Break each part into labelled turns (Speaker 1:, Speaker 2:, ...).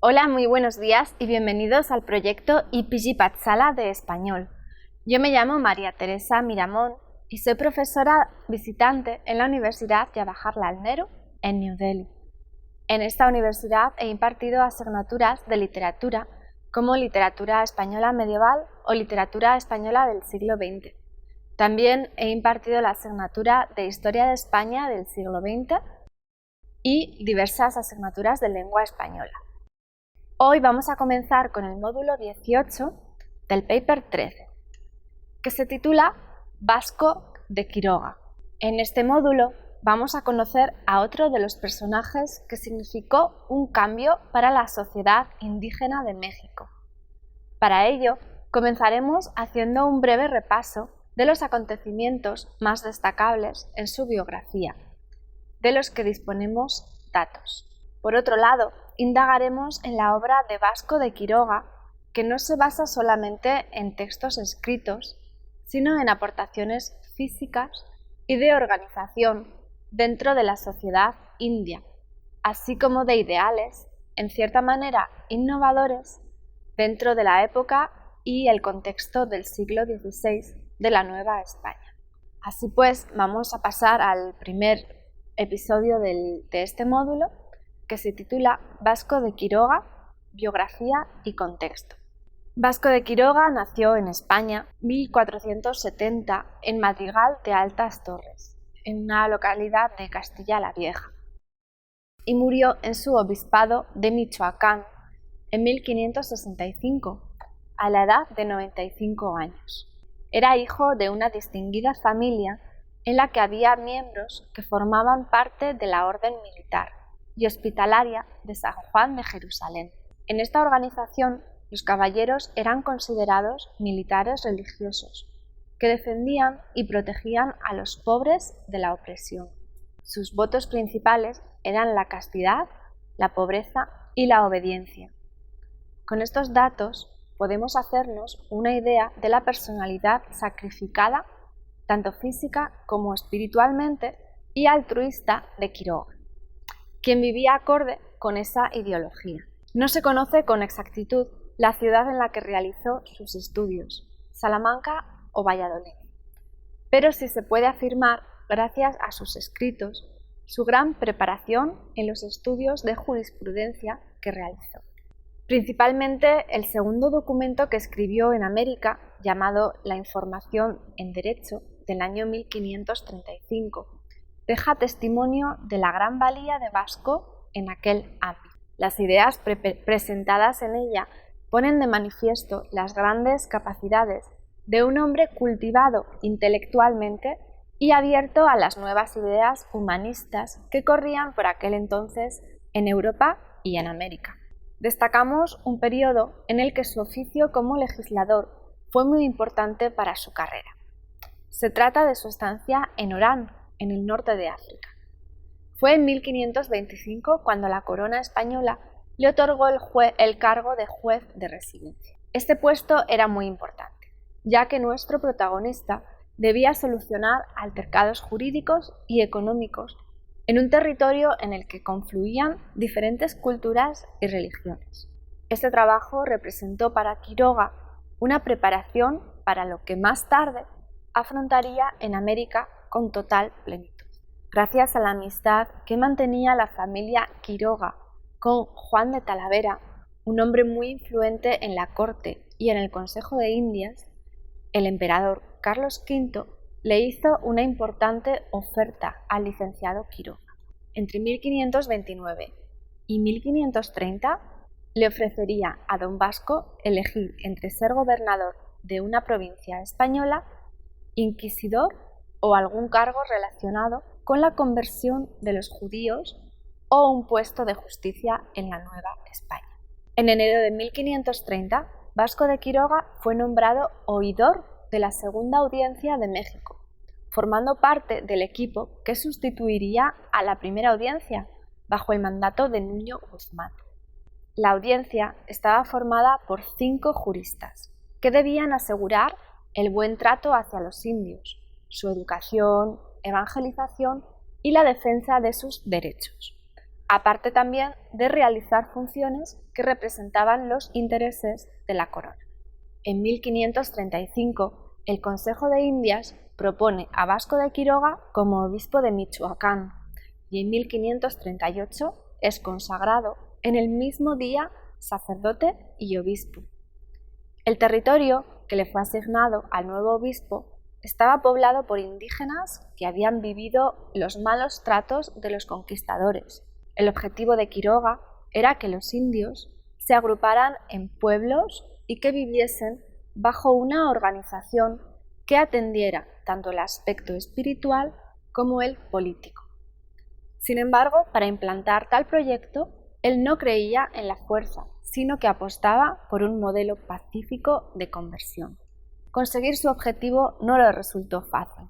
Speaker 1: Hola, muy buenos días y bienvenidos al proyecto IPG Patsala de español. Yo me llamo María Teresa Miramón y soy profesora visitante en la Universidad Jawaharlal Nehru en New Delhi. En esta universidad he impartido asignaturas de literatura como literatura española medieval o literatura española del siglo XX. También he impartido la asignatura de Historia de España del siglo XX y diversas asignaturas de lengua española. Hoy vamos a comenzar con el módulo 18 del paper 13, que se titula Vasco de Quiroga. En este módulo vamos a conocer a otro de los personajes que significó un cambio para la sociedad indígena de México. Para ello, comenzaremos haciendo un breve repaso de los acontecimientos más destacables en su biografía, de los que disponemos datos. Por otro lado, indagaremos en la obra de Vasco de Quiroga, que no se basa solamente en textos escritos, sino en aportaciones físicas y de organización dentro de la sociedad india, así como de ideales, en cierta manera innovadores, dentro de la época y el contexto del siglo XVI de la Nueva España. Así pues, vamos a pasar al primer episodio de este módulo, que se titula Vasco de Quiroga, biografía y contexto. Vasco de Quiroga nació en España en 1470 en Madrigal de Altas Torres, en una localidad de Castilla la Vieja, y murió en su obispado de Michoacán en 1565, a la edad de 95 años. Era hijo de una distinguida familia en la que había miembros que formaban parte de la orden militar y hospitalaria de San Juan de Jerusalén. En esta organización, los caballeros eran considerados militares religiosos, que defendían y protegían a los pobres de la opresión. Sus votos principales eran la castidad, la pobreza y la obediencia. Con estos datos podemos hacernos una idea de la personalidad sacrificada, tanto física como espiritualmente, y altruista de Quiroga, quien vivía acorde con esa ideología. No se conoce con exactitud la ciudad en la que realizó sus estudios, Salamanca o Valladolid, pero sí se puede afirmar, gracias a sus escritos, su gran preparación en los estudios de jurisprudencia que realizó. Principalmente el segundo documento que escribió en América, llamado La Información en Derecho, del año 1535, deja testimonio de la gran valía de Vasco en aquel ámbito. Las ideas presentadas en ella ponen de manifiesto las grandes capacidades de un hombre cultivado intelectualmente y abierto a las nuevas ideas humanistas que corrían por aquel entonces en Europa y en América. Destacamos un periodo en el que su oficio como legislador fue muy importante para su carrera. Se trata de su estancia en Orán, en el norte de África. Fue en 1525 cuando la corona española le otorgó el cargo de juez de residencia. Este puesto era muy importante, ya que nuestro protagonista debía solucionar altercados jurídicos y económicos en un territorio en el que confluían diferentes culturas y religiones. Este trabajo representó para Quiroga una preparación para lo que más tarde afrontaría en América con total plenitud. Gracias a la amistad que mantenía la familia Quiroga con Juan de Talavera, un hombre muy influente en la corte y en el Consejo de Indias, el emperador Carlos V le hizo una importante oferta al licenciado Quiroga. Entre 1529 y 1530 le ofrecería a don Vasco elegir entre ser gobernador de una provincia española, inquisidor o algún cargo relacionado con la conversión de los judíos o un puesto de justicia en la Nueva España. En enero de 1530, Vasco de Quiroga fue nombrado oidor de la Segunda Audiencia de México, formando parte del equipo que sustituiría a la primera audiencia bajo el mandato de Nuño Guzmán. La audiencia estaba formada por 5 juristas que debían asegurar el buen trato hacia los indios, su educación, evangelización y la defensa de sus derechos. aparte también de realizar funciones que representaban los intereses de la corona. En 1535, el Consejo de Indias propone a Vasco de Quiroga como obispo de Michoacán y en 1538 es consagrado en el mismo día sacerdote y obispo. El territorio que le fue asignado al nuevo obispo estaba poblado por indígenas que habían vivido los malos tratos de los conquistadores. El objetivo de Quiroga era que los indios se agruparan en pueblos y que viviesen bajo una organización que atendiera tanto el aspecto espiritual como el político. Sin embargo, para implantar tal proyecto, él no creía en la fuerza, sino que apostaba por un modelo pacífico de conversión. Conseguir su objetivo no le resultó fácil,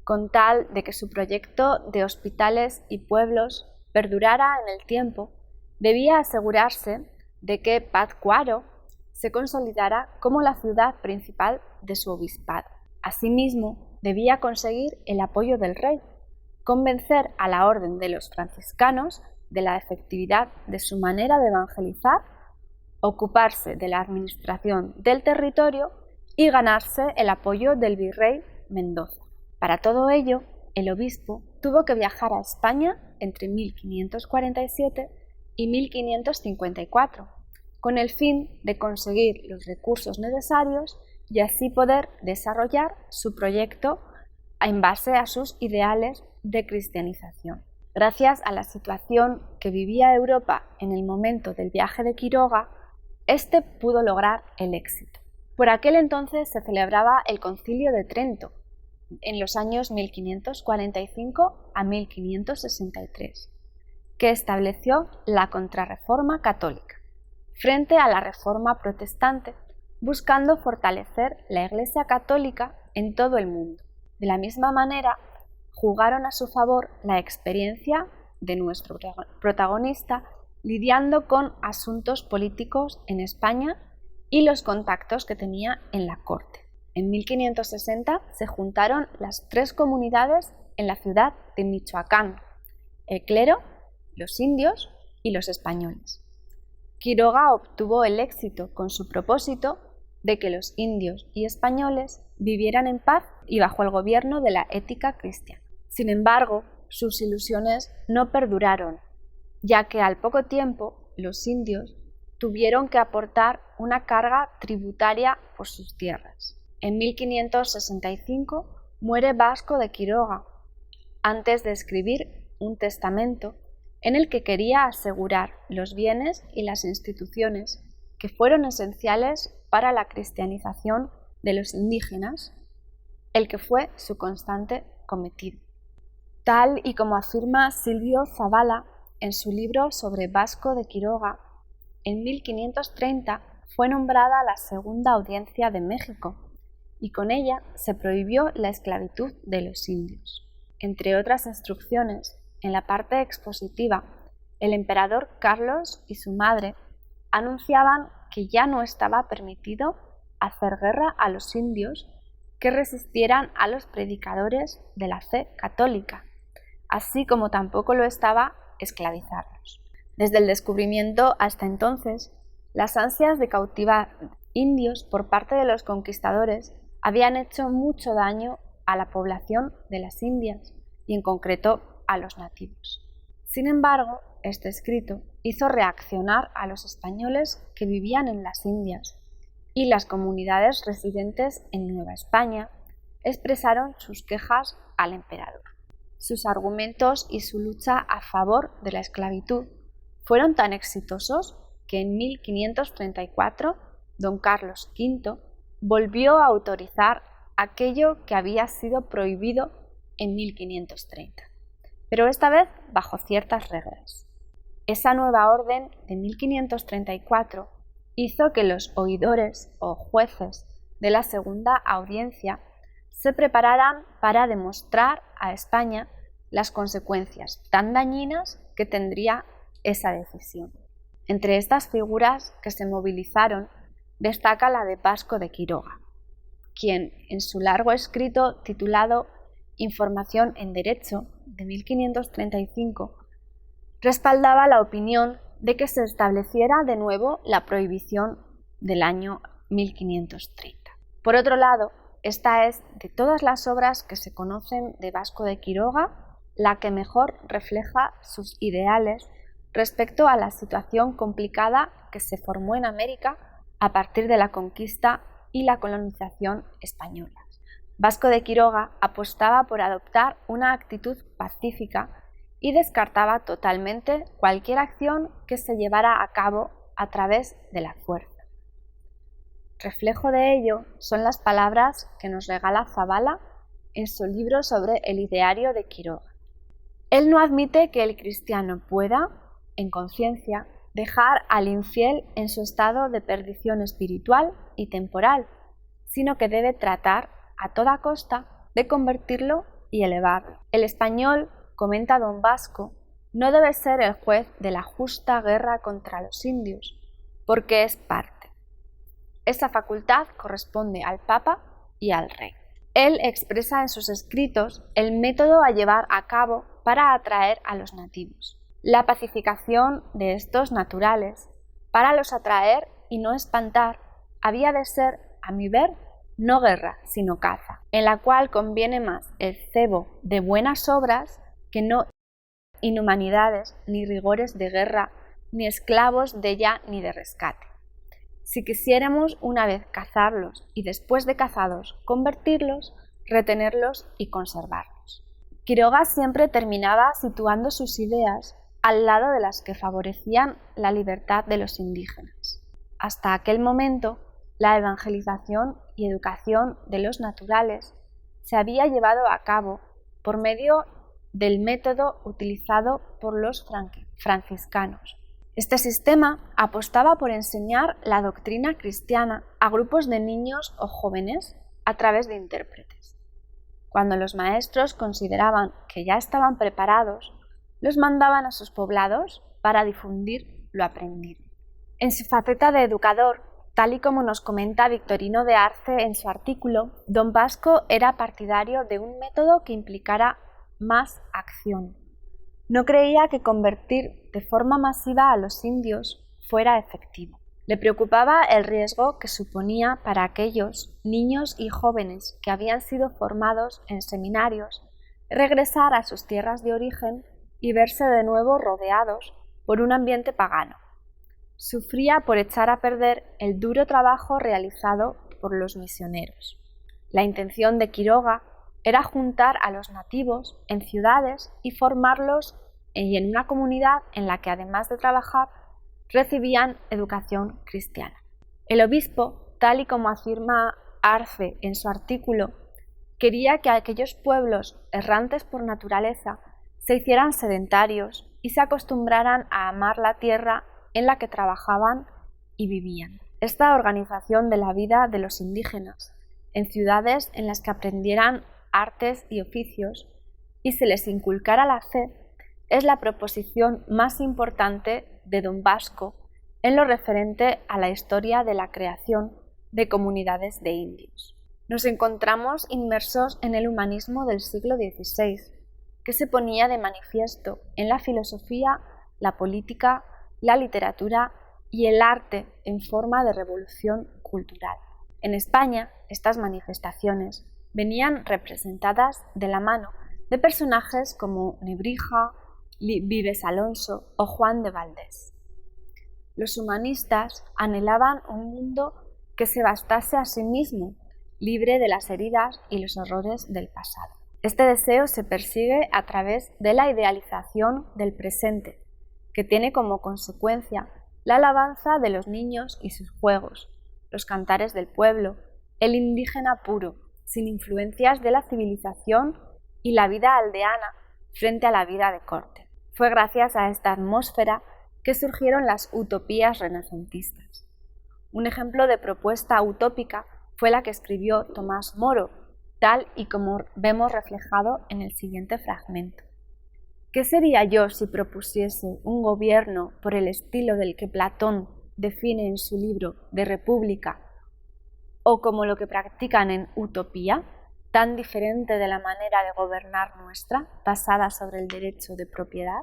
Speaker 1: con tal de que su proyecto de hospitales y pueblos perdurara en el tiempo, debía asegurarse de que Pátzcuaro se consolidara como la ciudad principal de su obispado. Asimismo, debía conseguir el apoyo del rey, convencer a la orden de los franciscanos de la efectividad de su manera de evangelizar, ocuparse de la administración del territorio y ganarse el apoyo del virrey Mendoza. Para todo ello, el obispo tuvo que viajar a España entre 1547 y 1554, con el fin de conseguir los recursos necesarios y así poder desarrollar su proyecto en base a sus ideales de cristianización. Gracias a la situación que vivía Europa en el momento del viaje de Quiroga, este pudo lograr el éxito. Por aquel entonces se celebraba el Concilio de Trento, en los años 1545 a 1563, que estableció la Contrarreforma católica, frente a la Reforma protestante, buscando fortalecer la Iglesia católica en todo el mundo. De la misma manera, jugaron a su favor la experiencia de nuestro protagonista lidiando con asuntos políticos en España y los contactos que tenía en la corte. En 1560 se juntaron las tres comunidades en la ciudad de Michoacán: el clero, los indios y los españoles. Quiroga obtuvo el éxito con su propósito de que los indios y españoles vivieran en paz y bajo el gobierno de la ética cristiana. Sin embargo, sus ilusiones no perduraron, ya que al poco tiempo los indios tuvieron que aportar una carga tributaria por sus tierras. En 1565 muere Vasco de Quiroga, antes de escribir un testamento en el que quería asegurar los bienes y las instituciones que fueron esenciales para la cristianización de los indígenas, el que fue su constante cometido. Tal y como afirma Silvio Zavala en su libro sobre Vasco de Quiroga, en 1530 fue nombrada la Segunda Audiencia de México y con ella se prohibió la esclavitud de los indios. Entre otras instrucciones, en la parte expositiva, el emperador Carlos y su madre anunciaban que ya no estaba permitido hacer guerra a los indios que resistieran a los predicadores de la fe católica, así como tampoco lo estaba esclavizarlos. Desde el descubrimiento hasta entonces, las ansias de cautivar indios por parte de los conquistadores habían hecho mucho daño a la población de las Indias y en concreto a los nativos. Sin embargo, este escrito hizo reaccionar a los españoles que vivían en las Indias y las comunidades residentes en Nueva España expresaron sus quejas al emperador. Sus argumentos y su lucha a favor de la esclavitud fueron tan exitosos que en 1534 don Carlos V volvió a autorizar aquello que había sido prohibido en 1530, pero esta vez bajo ciertas reglas. Esa nueva orden de 1534 hizo que los oidores o jueces de la Segunda Audiencia se prepararan para demostrar a España las consecuencias tan dañinas que tendría esa decisión. Entre estas figuras que se movilizaron destaca la de Vasco de Quiroga, quien en su largo escrito titulado Información en Derecho de 1535 respaldaba la opinión de que se estableciera de nuevo la prohibición del año 1530. Por otro lado, esta es, de todas las obras que se conocen de Vasco de Quiroga, la que mejor refleja sus ideales respecto a la situación complicada que se formó en América a partir de la conquista y la colonización española. Vasco de Quiroga apostaba por adoptar una actitud pacífica y descartaba totalmente cualquier acción que se llevara a cabo a través de la fuerza. Reflejo de ello son las palabras que nos regala Zabala en su libro sobre el ideario de Quiroga. Él no admite que el cristiano pueda, en conciencia, dejar al infiel en su estado de perdición espiritual y temporal, sino que debe tratar a toda costa de convertirlo y elevarlo. El español, comenta don Vasco, no debe ser el juez de la justa guerra contra los indios, porque es parte. Esa facultad corresponde al Papa y al Rey. Él expresa en sus escritos el método a llevar a cabo para atraer a los nativos. La pacificación de estos naturales, para los atraer y no espantar, había de ser, a mi ver, no guerra, sino caza, en la cual conviene más el cebo de buenas obras que no inhumanidades, ni rigores de guerra, ni esclavos de ella ni de rescate. Si quisiéramos una vez cazarlos y después de cazados convertirlos, retenerlos y conservarlos. Quiroga siempre terminaba situando sus ideas al lado de las que favorecían la libertad de los indígenas. Hasta aquel momento, la evangelización y educación de los naturales se había llevado a cabo por medio del método utilizado por los franciscanos. Este sistema apostaba por enseñar la doctrina cristiana a grupos de niños o jóvenes a través de intérpretes. Cuando los maestros consideraban que ya estaban preparados, los mandaban a sus poblados para difundir lo aprendido. En su faceta de educador, tal y como nos comenta Victorino de Arce en su artículo, don Vasco era partidario de un método que implicara más acción. No creía que convertir de forma masiva a los indios fuera efectivo. Le preocupaba el riesgo que suponía para aquellos niños y jóvenes que habían sido formados en seminarios regresar a sus tierras de origen y verse de nuevo rodeados por un ambiente pagano. Sufría por echar a perder el duro trabajo realizado por los misioneros. La intención de Quiroga era juntar a los nativos en ciudades y formarlos en una comunidad en la que, además de trabajar, recibían educación cristiana. El obispo, tal y como afirma Arce en su artículo, quería que aquellos pueblos errantes por naturaleza se hicieran sedentarios y se acostumbraran a amar la tierra en la que trabajaban y vivían. Esta organización de la vida de los indígenas en ciudades en las que aprendieran artes y oficios y se les inculcara la fe es la proposición más importante de don Vasco en lo referente a la historia de la creación de comunidades de indios. Nos encontramos inmersos en el humanismo del siglo XVI, que se ponía de manifiesto en la filosofía, la política, la literatura y el arte en forma de revolución cultural. En España, estas manifestaciones venían representadas de la mano de personajes como Nebrija, Vives Alonso o Juan de Valdés. Los humanistas anhelaban un mundo que se bastase a sí mismo, libre de las heridas y los horrores del pasado. Este deseo se persigue a través de la idealización del presente, que tiene como consecuencia la alabanza de los niños y sus juegos, los cantares del pueblo, el indígena puro, sin influencias de la civilización y la vida aldeana frente a la vida de corte. Fue gracias a esta atmósfera que surgieron las utopías renacentistas. Un ejemplo de propuesta utópica fue la que escribió Tomás Moro, tal y como vemos reflejado en el siguiente fragmento. ¿Qué sería yo si propusiese un gobierno por el estilo del que Platón define en su libro de República, o como lo que practican en Utopía, tan diferente de la manera de gobernar nuestra, basada sobre el derecho de propiedad?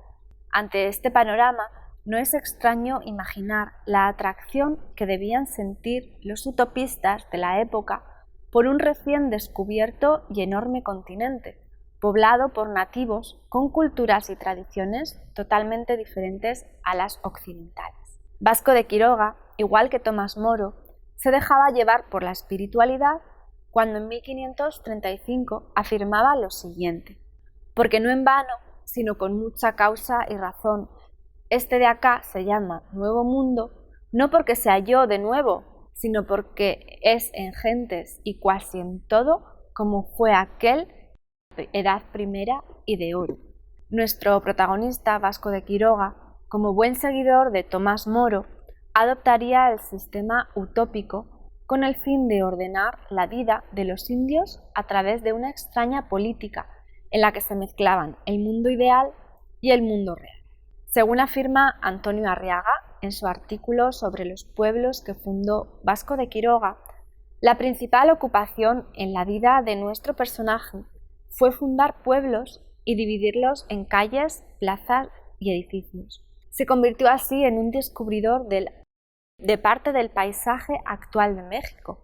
Speaker 1: Ante este panorama, no es extraño imaginar la atracción que debían sentir los utopistas de la época por un recién descubierto y enorme continente, poblado por nativos con culturas y tradiciones totalmente diferentes a las occidentales. Vasco de Quiroga, igual que Tomás Moro, se dejaba llevar por la espiritualidad cuando en 1535 afirmaba lo siguiente: porque no en vano, sino con mucha causa y razón, este de acá se llama Nuevo Mundo, no porque se halló de nuevo, sino porque es en gentes y cuasi en todo como fue aquel edad primera y de oro. Nuestro protagonista, Vasco de Quiroga, como buen seguidor de Tomás Moro, adoptaría el sistema utópico con el fin de ordenar la vida de los indios a través de una extraña política en la que se mezclaban el mundo ideal y el mundo real. Según afirma Antonio Arriaga en su artículo sobre los pueblos que fundó Vasco de Quiroga, la principal ocupación en la vida de nuestro personaje fue fundar pueblos y dividirlos en calles, plazas y edificios. Se convirtió así en un descubridor de parte del paisaje actual de México,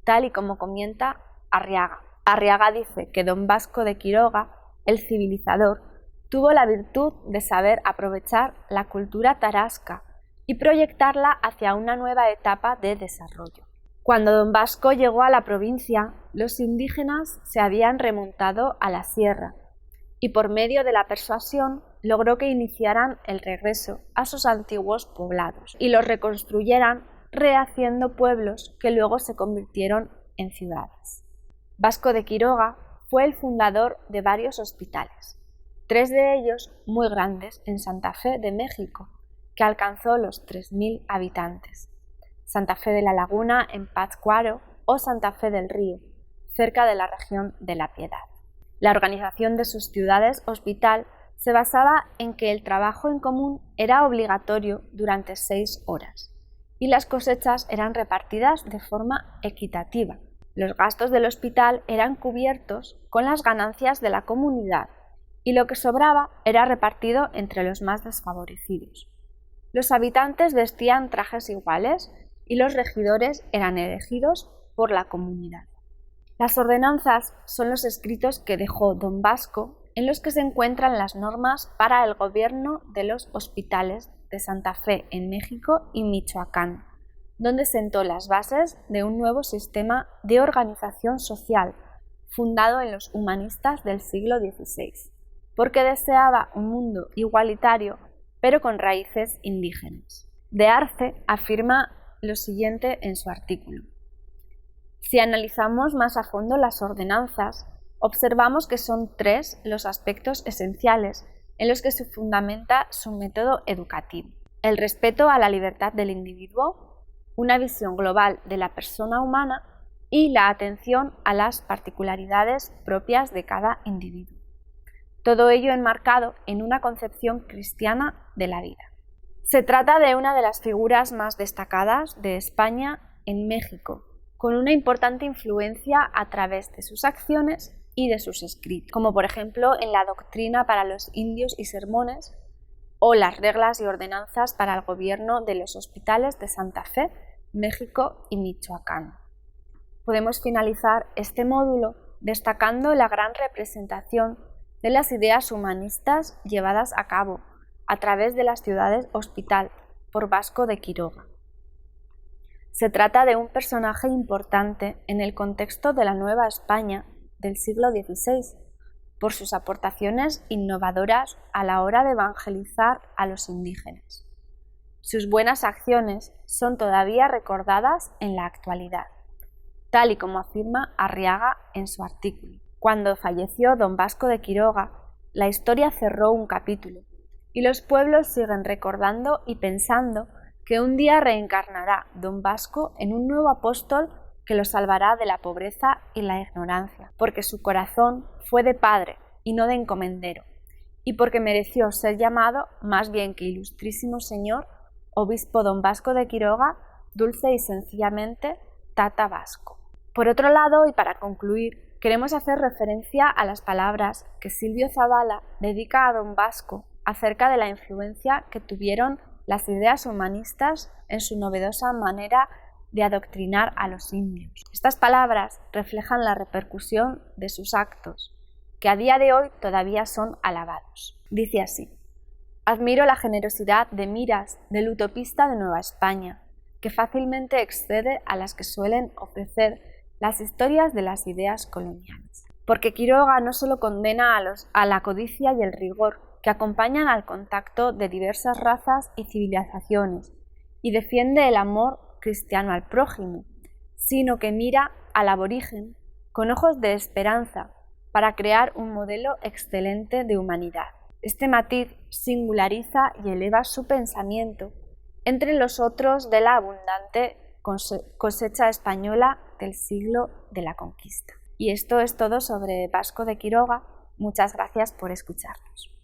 Speaker 1: tal y como comenta Arriaga. Arriaga dice que don Vasco de Quiroga, el civilizador, tuvo la virtud de saber aprovechar la cultura tarasca y proyectarla hacia una nueva etapa de desarrollo. Cuando don Vasco llegó a la provincia, los indígenas se habían remontado a la sierra y por medio de la persuasión logró que iniciaran el regreso a sus antiguos poblados y los reconstruyeran rehaciendo pueblos que luego se convirtieron en ciudades. Vasco de Quiroga fue el fundador de varios hospitales, 3 de ellos muy grandes en Santa Fe de México, que alcanzó los 3.000 habitantes, Santa Fe de la Laguna en Pátzcuaro o Santa Fe del Río, cerca de la región de La Piedad. La organización de sus ciudades hospital se basaba en que el trabajo en común era obligatorio durante 6 horas y las cosechas eran repartidas de forma equitativa. Los gastos del hospital eran cubiertos con las ganancias de la comunidad y lo que sobraba era repartido entre los más desfavorecidos. Los habitantes vestían trajes iguales y los regidores eran elegidos por la comunidad. Las ordenanzas son los escritos que dejó don Vasco en los que se encuentran las normas para el gobierno de los hospitales de Santa Fe en México y Michoacán, donde sentó las bases de un nuevo sistema de organización social fundado en los humanistas del siglo XVI, porque deseaba un mundo igualitario, pero con raíces indígenas. De Arce afirma lo siguiente en su artículo: si analizamos más a fondo las ordenanzas, observamos que son 3 los aspectos esenciales en los que se fundamenta su método educativo: el respeto a la libertad del individuo, una visión global de la persona humana y la atención a las particularidades propias de cada individuo. Todo ello enmarcado en una concepción cristiana de la vida. Se trata de una de las figuras más destacadas de España en México, con una importante influencia a través de sus acciones y de sus escritos, como por ejemplo en la doctrina para los indios y sermones o las reglas y ordenanzas para el gobierno de los hospitales de Santa Fe, México y Michoacán. Podemos finalizar este módulo destacando la gran representación de las ideas humanistas llevadas a cabo a través de las ciudades hospital por Vasco de Quiroga. Se trata de un personaje importante en el contexto de la Nueva España del siglo XVI, por sus aportaciones innovadoras a la hora de evangelizar a los indígenas. Sus buenas acciones son todavía recordadas en la actualidad, tal y como afirma Arriaga en su artículo. Cuando falleció don Vasco de Quiroga, la historia cerró un capítulo, y los pueblos siguen recordando y pensando que un día reencarnará don Vasco en un nuevo apóstol que lo salvará de la pobreza y la ignorancia, porque su corazón fue de padre y no de encomendero, y porque mereció ser llamado, más bien que ilustrísimo señor, obispo don Vasco de Quiroga, dulce y sencillamente Tata Vasco. Por otro lado, y para concluir, queremos hacer referencia a las palabras que Silvio Zavala dedica a don Vasco acerca de la influencia que tuvieron las ideas humanistas en su novedosa manera de adoctrinar a los indios. Estas palabras reflejan la repercusión de sus actos, que a día de hoy todavía son alabados. Dice así: admiro la generosidad de miras del utopista de Nueva España, que fácilmente excede a las que suelen ofrecer las historias de las ideas coloniales. Porque Quiroga no solo condena a la codicia y el rigor que acompañan al contacto de diversas razas y civilizaciones, y defiende el amor cristiano al prójimo, sino que mira al aborigen con ojos de esperanza para crear un modelo excelente de humanidad. Este matiz singulariza y eleva su pensamiento entre los otros de la abundante cosecha española del siglo de la conquista. Y esto es todo sobre Vasco de Quiroga. Muchas gracias por escucharnos.